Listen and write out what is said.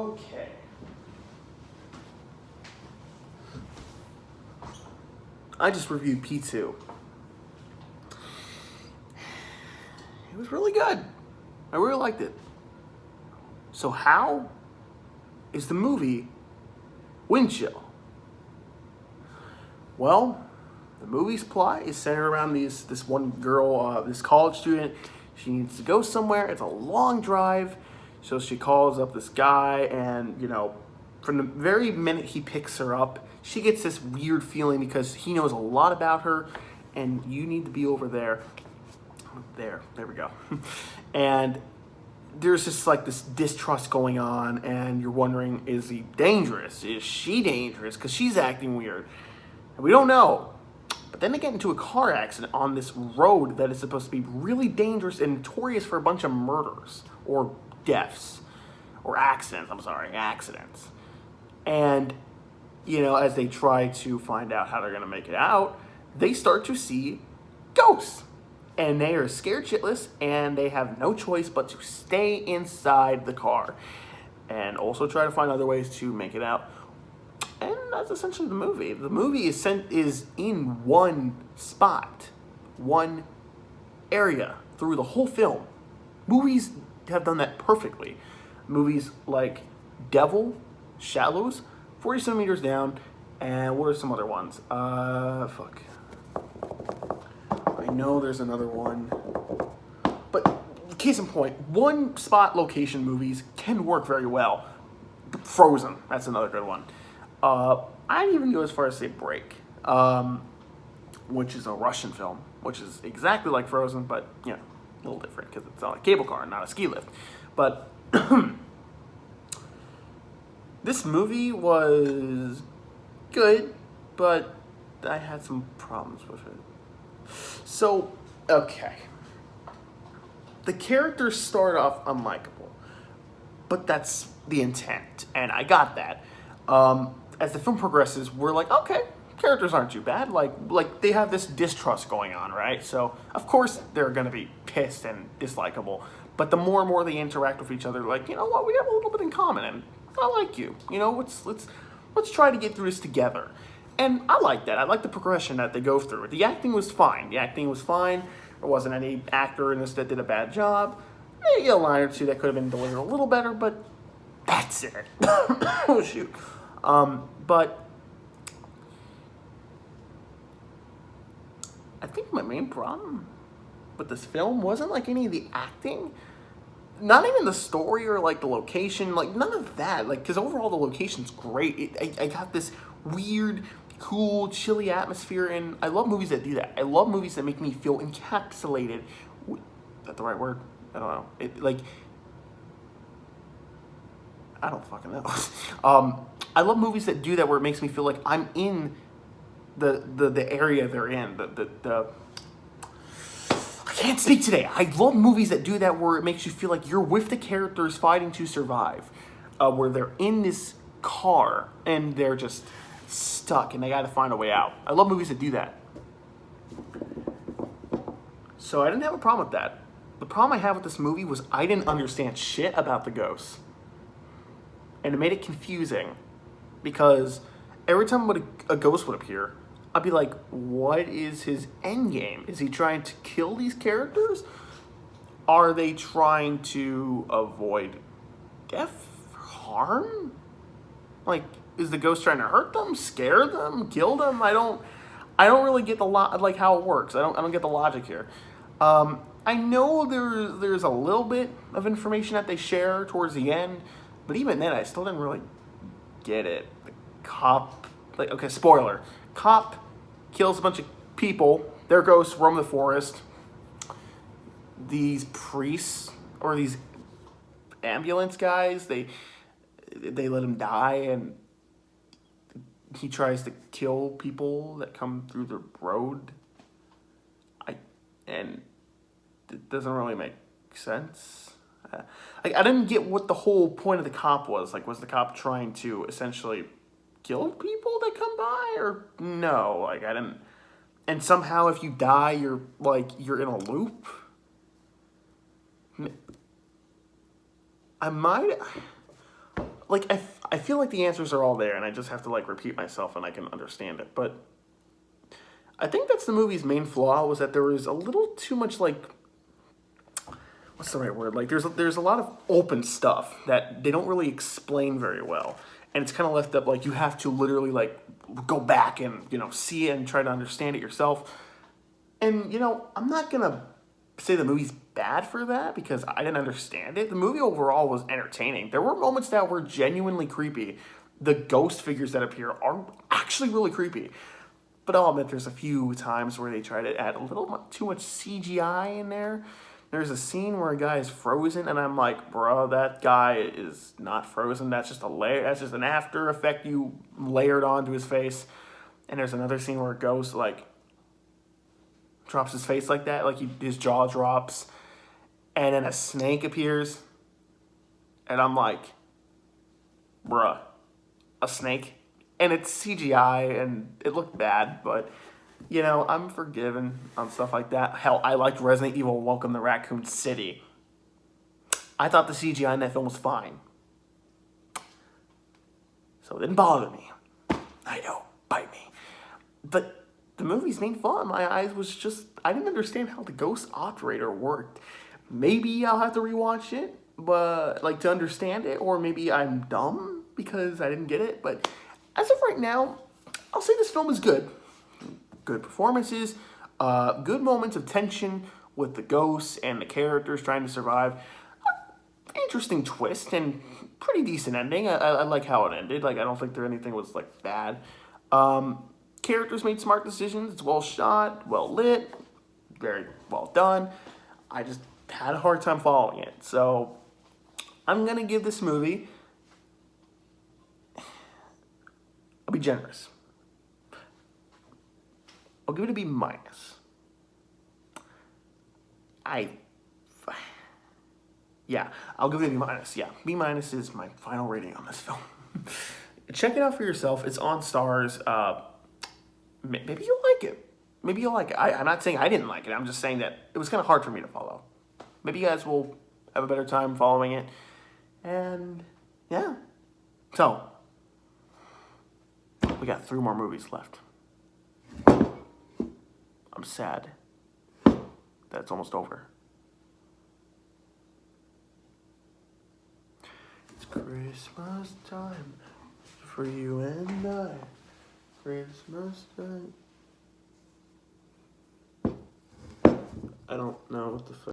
Okay. I just reviewed P2. It was really good. I really liked it. So how is the movie Wind Chill? Well, the movie's plot is centered around this one girl, this college student. She needs to go somewhere. It's a long drive. So she calls up this guy, and, from the very minute he picks her up, she gets this weird feeling because he knows a lot about her, and you need to be over there. There we go. And there's just like this distrust going on, and you're wondering, is he dangerous? Is she dangerous? Because she's acting weird. And we don't know. But then they get into a car accident on this road that is supposed to be really dangerous and notorious for a bunch of murders or deaths or accidents. And, as they try to find out how they're going to make it out, they start to see ghosts. And they are scared shitless, and they have no choice but to stay inside the car and also try to find other ways to make it out. And that's essentially the movie. The movie is in one spot, one area through the whole film. Movies have done that perfectly. Movies like Devil, Shallows, 40 Centimeters Down, and what are some other ones? I know there's another one. But case in point, one spot location movies can work very well. Frozen, that's another good one. I'd even go as far as say Break, which is a Russian film, which is exactly like Frozen, but a little different because it's on a cable car, not a ski lift. But this movie was good, but I had some problems with it. So, okay. The characters start off unlikable, but that's the intent, and I got that. As the film progresses, we're like, okay, characters aren't too bad. Like they have this distrust going on, right? So, of course, they're going to be pissed and dislikable. But the more and more they interact with each other, like, you know what, we have a little bit in common, and I like you. Let's try to get through this together. And I like that. I like the progression that they go through. The acting was fine. There wasn't any actor in this that did a bad job. Maybe a line or two that could have been delivered a little better, but that's it. Oh, shoot. But I think my main problem with this film wasn't like any of the acting. Not even the story or like the location, like none of that. Like, because overall the location's great. I got this weird, cool, chilly atmosphere, and I love movies that do that. I love movies that make me feel encapsulated. Is that the right word? I don't know. I don't fucking know. I love movies that do that, where it makes me feel like I'm in the area they're in. I can't speak today. I love movies that do that, where it makes you feel like you're with the characters fighting to survive. Where they're in this car and they're just stuck and they got to find a way out. I love movies that do that. So I didn't have a problem with that. The problem I had with this movie was I didn't understand shit about the ghosts. And it made it confusing, because every time a ghost would appear, I'd be like, what is his end game? Is he trying to kill these characters? Are they trying to avoid death, harm? Like, is the ghost trying to hurt them, scare them, kill them? I don't really get how it works. I don't get the logic here. I know there's a little bit of information that they share towards the end, but even then, I still didn't really get it. The cop, spoiler. Cop kills a bunch of people. Their ghosts roam the forest. These priests, or these ambulance guys, they let him die, and he tries to kill people that come through the road. And it doesn't really make sense. I didn't get what the whole point of the cop was. Like, was the cop trying to essentially kill people that come by, or no? Like, I didn't. And somehow, if you die, you're in a loop. I might. like I feel like the answers are all there, and I just have to like repeat myself, and I can understand it. But I think that's the movie's main flaw, was that there was a little too much like, what's the right word? Like there's a lot of open stuff that they don't really explain very well, and it's kind of left up like you have to literally like go back and see it and try to understand it yourself. And I'm not gonna say the movie's bad for that because I didn't understand it. The movie overall was entertaining. There were moments that were genuinely creepy. The ghost figures that appear are actually really creepy. But I'll admit there's a few times where they try to add a little too much CGI in there. There's a scene where a guy is frozen, and I'm like, bro, that guy is not frozen. That's just a layer. That's just an after effect you layered onto his face. And there's another scene where a ghost like drops his face like that, like his jaw drops, and then a snake appears, and I'm like, bruh, a snake? And it's CGI, and it looked bad, but, I'm forgiven on stuff like that. Hell, I liked Resident Evil Welcome to Raccoon City. I thought the CGI in that film was fine. So it didn't bother me. I know, bite me. But the movie's main flaw in my eyes was just, I didn't understand how the ghost operator worked. Maybe I'll have to rewatch it, but like to understand it, or maybe I'm dumb because I didn't get it. But as of right now, I'll say this film is good. Good performances, good moments of tension with the ghosts and the characters trying to survive. Interesting twist and pretty decent ending. I like how it ended. Like I don't think anything was like bad. Characters made smart decisions. It's well shot, well lit, very well done. I just had a hard time following it. So I'm going to give this movie, I'll be generous. I'll give it a B minus. Yeah, I'll give it a B minus. Yeah, B minus is my final rating on this film. Check it out for yourself. It's on Stars. Maybe you'll like it. Maybe you'll like it. I'm not saying I didn't like it. I'm just saying that it was kind of hard for me to follow. Maybe you guys will have a better time following it. And yeah. So, we got 3 more movies left. I'm sad that it's almost over. It's Christmas time for you and I. Christmas time. I don't know what the fuck.